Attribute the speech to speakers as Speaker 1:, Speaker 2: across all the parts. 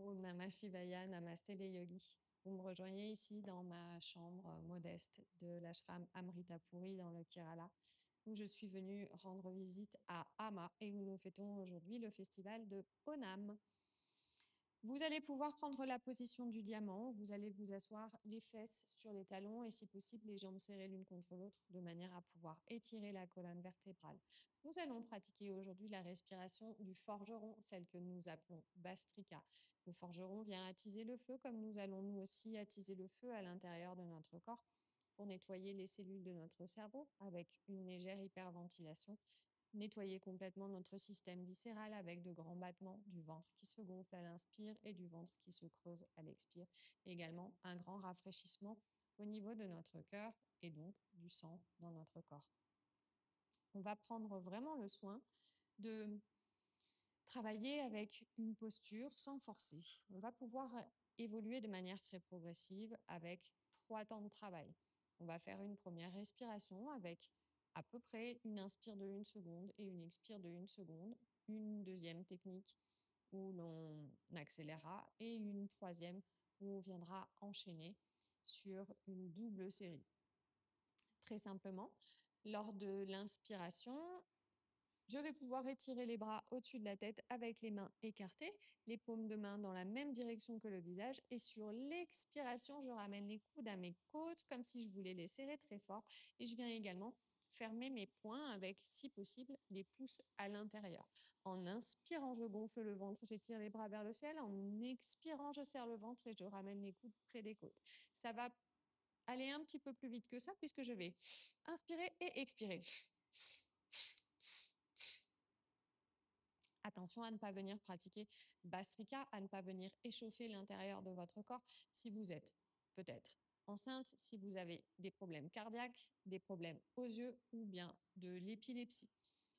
Speaker 1: Om Namah Shivaya, Namasté les yogis. Vous me rejoignez ici dans ma chambre modeste de l'ashram Amrita Puri dans le Kerala, où je suis venue rendre visite à Amma et où nous fêtons aujourd'hui le festival de Onam. Vous allez pouvoir prendre la position du diamant. Vous allez vous asseoir les fesses sur les talons et si possible les jambes serrées l'une contre l'autre de manière à pouvoir étirer la colonne vertébrale. Nous allons pratiquer aujourd'hui la respiration du forgeron, celle que nous appelons Bastrika. Le forgeron vient attiser le feu comme nous allons nous aussi attiser le feu à l'intérieur de notre corps pour nettoyer les cellules de notre cerveau avec une légère hyperventilation, nettoyer complètement notre système viscéral avec de grands battements du ventre qui se gonfle à l'inspire et du ventre qui se creuse à l'expire. Également, un grand rafraîchissement au niveau de notre cœur et donc du sang dans notre corps. On va prendre vraiment le soin de travailler avec une posture sans forcer. On va pouvoir évoluer de manière très progressive avec 3 temps de travail. On va faire une première respiration avec à peu près une inspire de 1 seconde et une expire de 1 seconde, une deuxième technique où l'on accélérera et une troisième où on viendra enchaîner sur une double série. Très simplement, lors de l'inspiration, je vais pouvoir étirer les bras au-dessus de la tête avec les mains écartées, les paumes de main dans la même direction que le visage. Et sur l'expiration, je ramène les coudes à mes côtes comme si je voulais les serrer très fort. Et je viens également fermer mes poings avec, si possible, les pouces à l'intérieur. En inspirant, je gonfle le ventre, j'étire les bras vers le ciel. En expirant, je serre le ventre et je ramène les coudes près des côtes. Ça va aller un petit peu plus vite que ça puisque je vais inspirer et expirer. Attention à ne pas venir pratiquer Bastrika, à ne pas venir échauffer l'intérieur de votre corps si vous êtes peut-être enceinte, si vous avez des problèmes cardiaques, des problèmes aux yeux ou bien de l'épilepsie.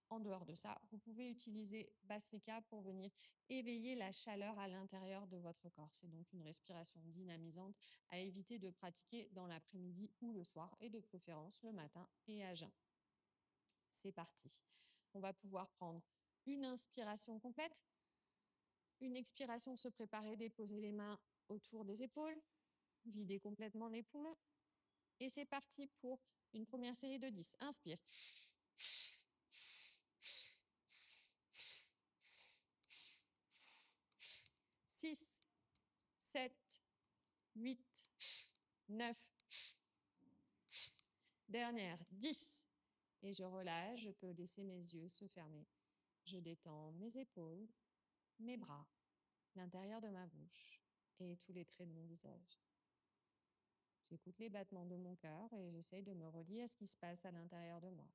Speaker 1: En dehors de ça, vous pouvez utiliser Bastrika pour venir éveiller la chaleur à l'intérieur de votre corps. C'est donc une respiration dynamisante à éviter de pratiquer dans l'après-midi ou le soir et de préférence le matin et à jeun. C'est parti. On va pouvoir prendre une inspiration complète, une expiration, se préparer, déposer les mains autour des épaules, vider complètement les poumons. Et c'est parti pour une première série de 10. Inspire. 6, 7, 8, 9. Dernière, 10. Et je relâche, je peux laisser mes yeux se fermer. Je détends mes épaules, mes bras, l'intérieur de ma bouche et tous les traits de mon visage. J'écoute les battements de mon cœur et j'essaye de me relier à ce qui se passe à l'intérieur de moi.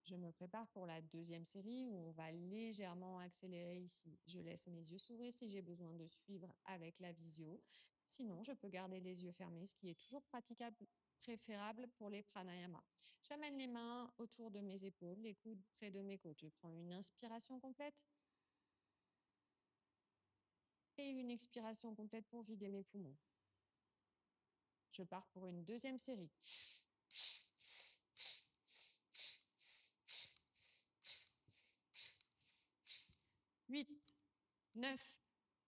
Speaker 1: Je me prépare pour la deuxième série où on va légèrement accélérer ici. Je laisse mes yeux s'ouvrir si j'ai besoin de suivre avec la visio. Sinon, je peux garder les yeux fermés, ce qui est toujours praticable, préférable pour les pranayamas. J'amène les mains autour de mes épaules, les coudes près de mes côtes. Je prends une inspiration complète et une expiration complète pour vider mes poumons. Je pars pour une deuxième série. 8, 9,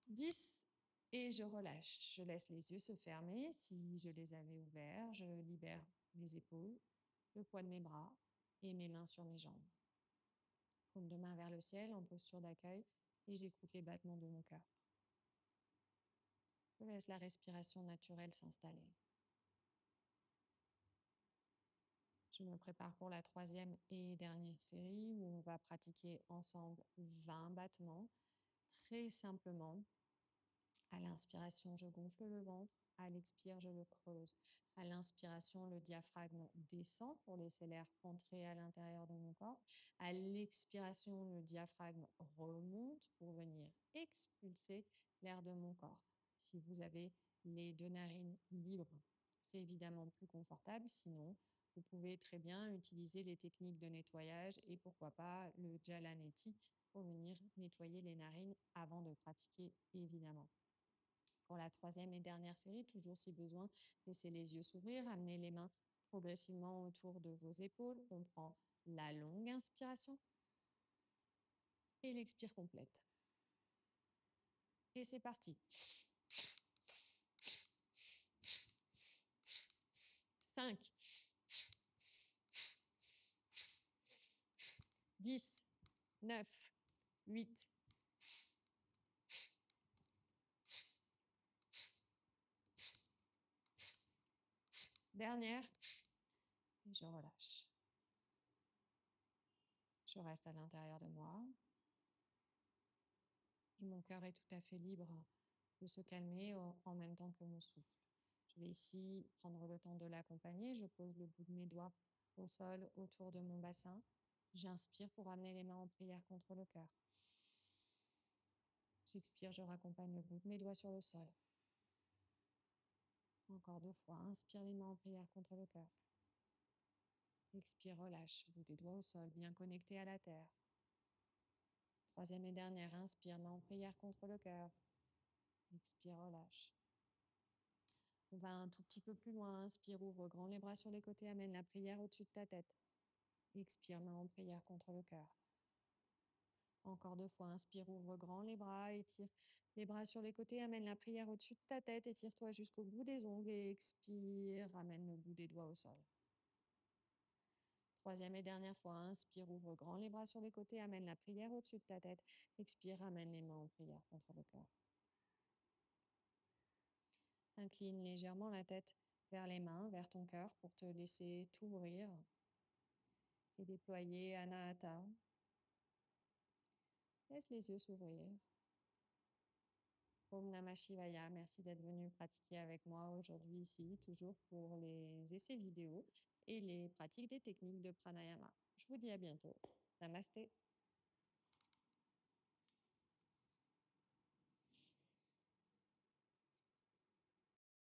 Speaker 1: 10 et je relâche. Je laisse les yeux se fermer. Si je les avais ouverts, je libère mes épaules, le poids de mes bras et mes mains sur mes jambes. Paume de main vers le ciel en posture d'accueil et j'écoute les battements de mon cœur. Je laisse la respiration naturelle s'installer. Je me prépare pour la troisième et dernière série où on va pratiquer ensemble 20 battements très simplement. À l'inspiration, je gonfle le ventre. À l'expire, je le creuse. À l'inspiration, le diaphragme descend pour laisser l'air entrer à l'intérieur de mon corps. À l'expiration, le diaphragme remonte pour venir expulser l'air de mon corps. Si vous avez les 2 narines libres, c'est évidemment plus confortable. Sinon, vous pouvez très bien utiliser les techniques de nettoyage et pourquoi pas le Jalaneti pour venir nettoyer les narines avant de pratiquer, évidemment. Pour la troisième et dernière série, toujours si besoin, laissez les yeux s'ouvrir, amenez les mains progressivement autour de vos épaules. On prend la longue inspiration et l'expire complète. Et c'est parti. 5, 10, 9, 8. Dernière. Et je relâche. Je reste à l'intérieur de moi. Et mon cœur est tout à fait libre de se calmer en même temps que mon souffle. Je vais ici prendre le temps de l'accompagner. Je pose le bout de mes doigts au sol autour de mon bassin. J'inspire pour amener les mains en prière contre le cœur. J'expire, je raccompagne le bout de mes doigts sur le sol. Encore 2 fois. Inspire les mains en prière contre le cœur. Expire, relâche. Le bout des doigts au sol, bien connecté à la terre. Troisième et dernière. Inspire, main en prière contre le cœur. Expire, relâche. On va un tout petit peu plus loin. Inspire, ouvre grand les bras sur les côtés. Amène la prière au-dessus de ta tête. Expire, main en prière contre le cœur. Encore 2 fois. Inspire, ouvre grand les bras. Étire les bras sur les côtés. Amène la prière au-dessus de ta tête. Étire-toi jusqu'au bout des ongles. Et expire. Ramène le bout des doigts au sol. Troisième et dernière fois. Inspire, ouvre grand les bras sur les côtés. Amène la prière au-dessus de ta tête. Expire, ramène les mains en prière contre le cœur. Incline légèrement la tête vers les mains, vers ton cœur pour te laisser t'ouvrir et déployer Anahata. Laisse les yeux s'ouvrir. Om Namah Shivaya, merci d'être venu pratiquer avec moi aujourd'hui ici, toujours pour les essais vidéo et les pratiques des techniques de pranayama. Je vous dis à bientôt. Namasté.